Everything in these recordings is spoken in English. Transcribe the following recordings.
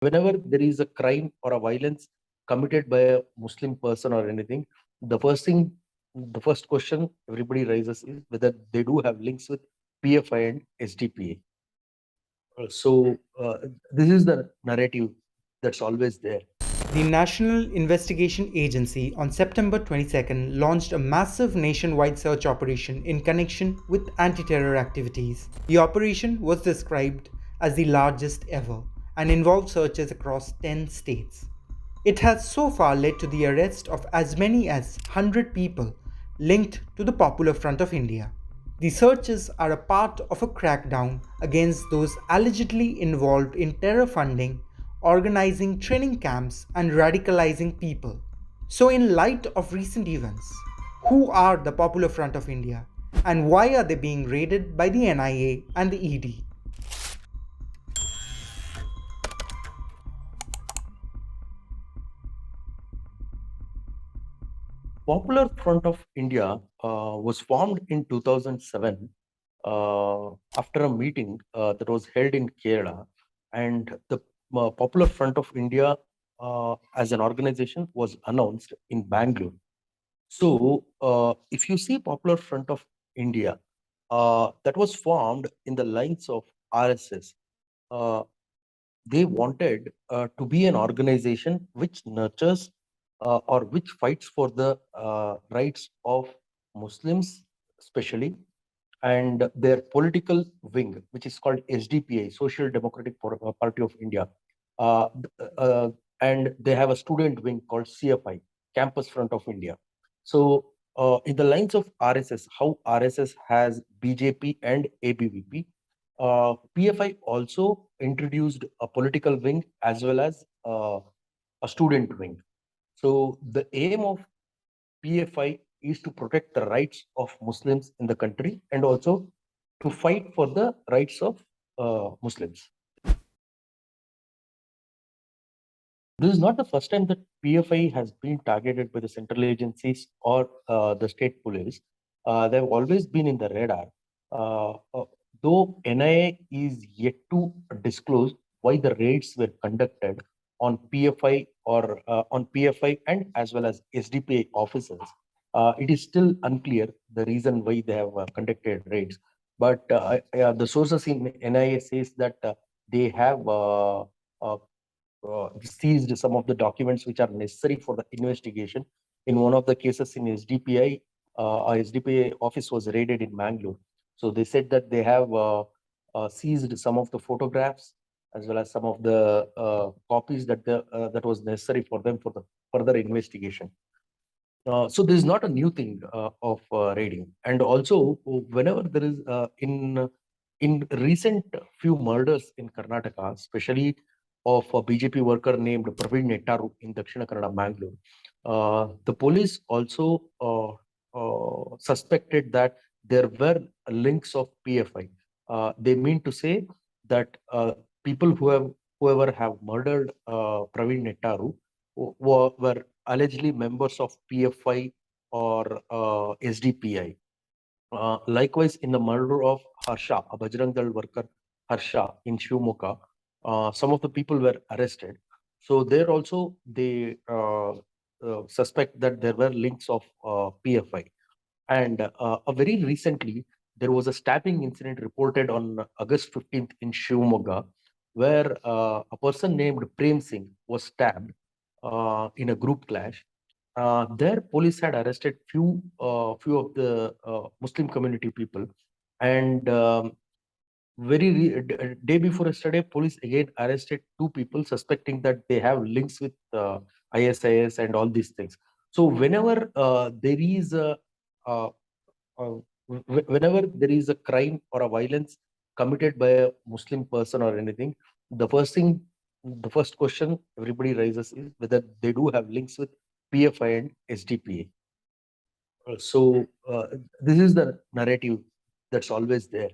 Whenever there is a crime or a violence committed by a Muslim person or anything, the first thing, the first question everybody raises is whether they do have links with PFI and SDPA. This is the narrative that's always there. The National Investigation Agency on September 22nd launched a massive nationwide search operation in connection with anti terror activities. The operation was described as the largest ever and involved searches across 10 states. It has so far led to the arrest of as many as 100 people linked to the Popular Front of India. The searches are a part of a crackdown against those allegedly involved in terror funding, organizing training camps, and radicalizing people. So, in light of recent events, who are the Popular Front of India and why are they being raided by the NIA and the ED? Popular Front of India was formed in 2007 after a meeting that was held in Kerala, and the Popular Front of India as an organization was announced in Bangalore. So, if you see Popular Front of India, that was formed in the lines of RSS. Uh, they wanted to be an organization which nurtures or which fights for the rights of Muslims, especially, and their political wing, which is called SDPI, Social Democratic Party of India. Uh, and they have a student wing called CFI, Campus Front of India. So, in the lines of RSS, how RSS has BJP and ABVP, PFI also introduced a political wing as well as a student wing. So, the aim of PFI is to protect the rights of Muslims in the country and also to fight for the rights of Muslims. This is not the first time that PFI has been targeted by the central agencies or the state police. They've always been in the radar. Uh, uh, though NIA is yet to disclose why the raids were conducted on PFI or on PFI and as well as SDPI officers, it is still unclear the reason why they have conducted raids. But the sources in NIA says that they have seized some of the documents which are necessary for the investigation. In one of the cases in SDPI, a SDPI office was raided in Mangalore. So they said that they have seized some of the photographs as well as some of the copies that was necessary for them for the further investigation. So this is not a new thing of raiding, and also whenever there is in recent few murders in Karnataka, especially of a BJP worker named Praveen Nettaru in Dakshina Kannada, Mangalore, the police also suspected that there were links of PFI. They mean to say that people whoever have murdered Praveen Nettaru were allegedly members of PFI or SDPI. Likewise, in the murder of Harsha, a Bajrang Dal worker, Harsha in Shivamogga, some of the people were arrested. So there also they suspect that there were links of PFI. And very recently, there was a stabbing incident reported on August 15th in Shivamogga, where a person named Prem Singh was stabbed in a group clash. There, police had arrested few of the Muslim community people, and day before yesterday, police again arrested two people suspecting that they have links with ISIS and all these things. So whenever there is a uh, whenever there is a crime or a violence committed by a Muslim person or anything, the first thing, the first question everybody raises is whether they do have links with PFI and SDPA. This is the narrative that's always there.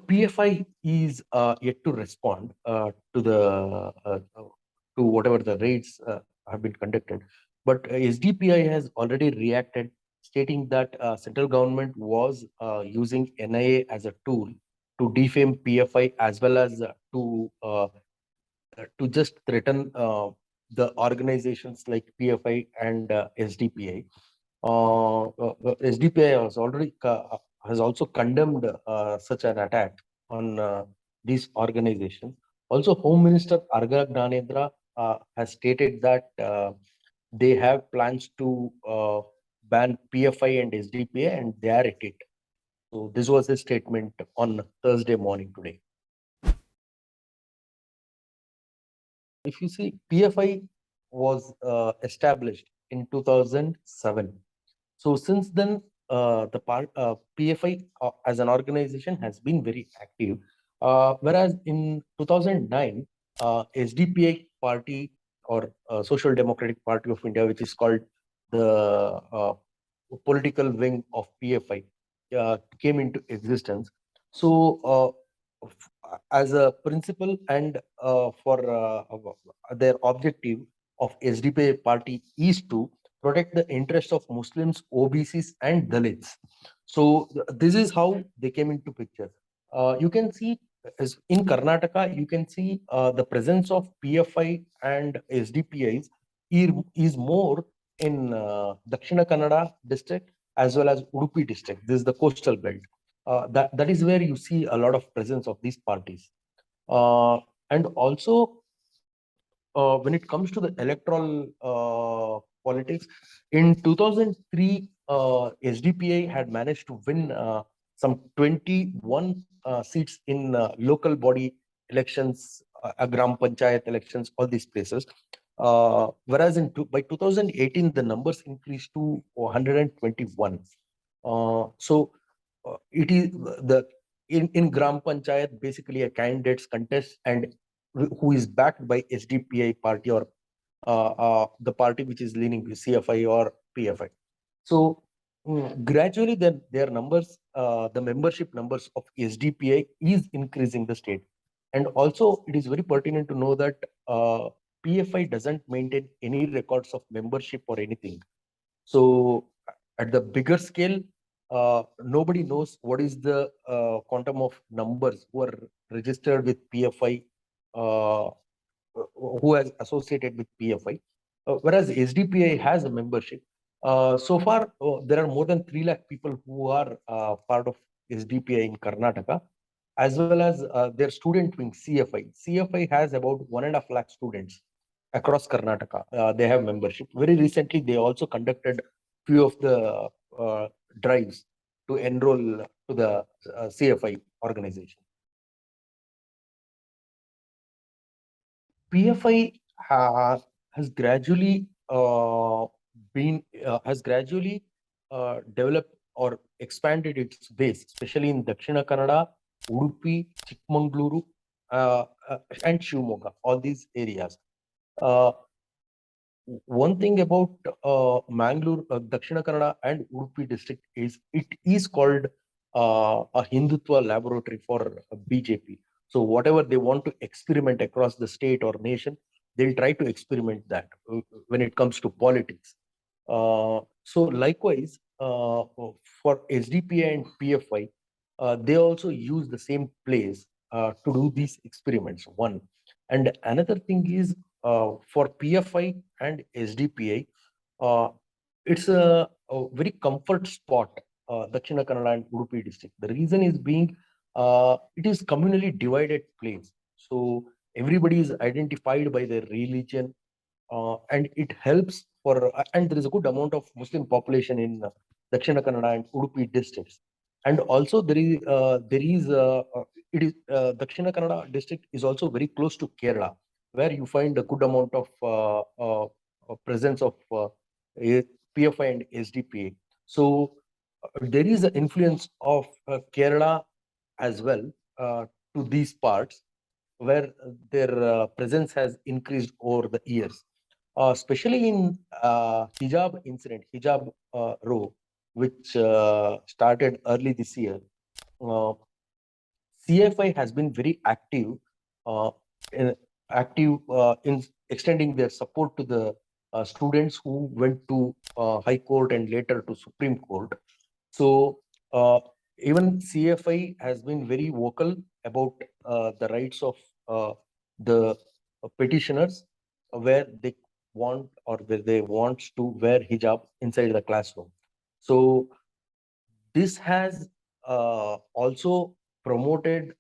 PFI is yet to respond to whatever the raids have been conducted, but SDPI has already reacted, stating that central government was using NIA as a tool to defame PFI as well as to just threaten the organizations like PFI and SDPI. SDPI has also condemned such an attack on these organizations. Also, Home Minister Arga Gnanendra has stated that they have plans to ban PFI and SDPA, and they are at it. So this was a statement on Thursday morning today. If you see, PFI was established in 2007. So since then, PFI as an organization has been very active. Whereas in 2009, SDPI party or Social Democratic Party of India, which is called the political wing of PFI, came into existence. So as a principle and for their objective of SDPI party is to protect the interests of Muslims, OBCs, and Dalits. So this is how they came into picture. You can see as in Karnataka, you can see the presence of PFI and SDPIs is more in Dakshina Kannada district as well as Udupi district. This is the coastal belt. That is where you see a lot of presence of these parties. And also, when it comes to the electoral politics, in 2003, SDPI had managed to win some 21 seats in local body elections, Gram Panchayat elections, all these places. Whereas by 2018, the numbers increased to 121. It is the in Gram Panchayat, basically a candidate's contest and who is backed by SDPI party or the party which is leaning CFI or PFI. So gradually, their numbers, the membership numbers of SDPI is increasing the state. And also, it is very pertinent to know that PFI doesn't maintain any records of membership or anything. So at the bigger scale, nobody knows what is the quantum of numbers who are registered with PFI, who has associated with PFI. Whereas SDPI has a membership. So far, there are more than 3 lakh people who are part of SDPI in Karnataka, as well as their student wing CFI. CFI has about 1.5 lakh students across Karnataka. They have membership. Very recently, they also conducted few of the drives to enroll to the CFI organization. PFI has gradually developed or expanded its base, especially in Dakshina Kannada, Udupi, Chikmagaluru, and Shivamogga, all these areas. One thing about Mangalore, Dakshina Kannada, and Udupi district is it is called a Hindutva laboratory for BJP. So whatever they want to experiment across the state or nation, they'll try to experiment that when it comes to politics. So likewise, for SDPI and PFI, they also use the same place to do these experiments. One, and another thing is for PFI and SDPI, it's a very comfort spot, Dakshina Kannada and Udupi district. The reason is being it is communally divided place. So everybody is identified by their religion, and it helps for, and there is a good amount of Muslim population in Dakshina Kannada and Udupi districts. And also it is Dakshina Kannada district is also very close to Kerala, where you find a good amount of presence of PFI and SDPA. So there is an influence of Kerala as well to these parts, where their presence has increased over the years, especially in hijab row, which started early this year. CFI has been very active, uh, in, in extending their support to the students who went to High Court and later to Supreme Court. So Even CFI has been very vocal about the rights of the petitioners, where they want or where they want to wear hijab inside the classroom. So this has also promoted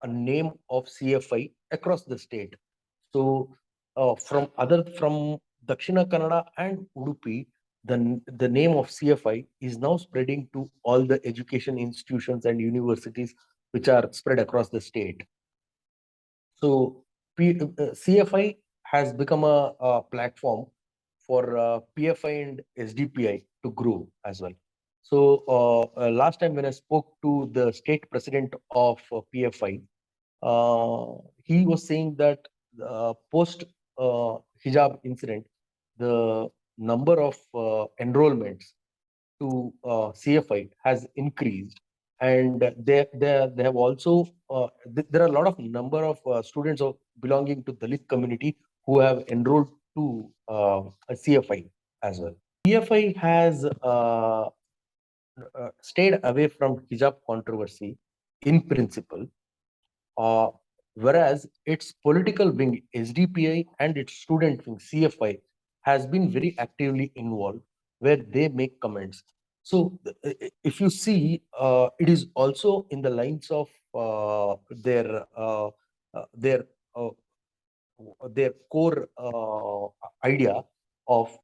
a name of CFI across the state. So from Dakshina Kannada and Udupi, the name of CFI is now spreading to all the education institutions and universities which are spread across the state. So CFI has become a platform for PFI and SDPI to grow as well. So last time when I spoke to the state president of PFI, he was saying that post hijab incident, the number of enrollments to CFI has increased, and they have also there are a lot of number of students of belonging to Dalit community who have enrolled to a CFI as well. PFI has stayed away from hijab controversy in principle, uh, whereas its political wing SDPI and its student wing CFI has been very actively involved, where they make comments. So if you see, it is also in the lines of their uh, their core idea of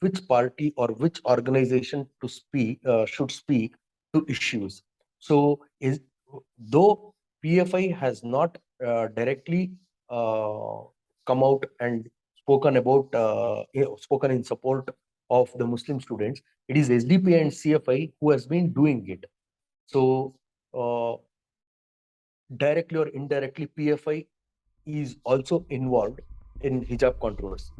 which party or which organization to speak should speak to issues. So is though PFI has not directly uh, come out and spoken about spoken in support of the Muslim students, it is SDPI and CFI who has been doing it. So uh, directly or indirectly, PFI is also involved in hijab controversy.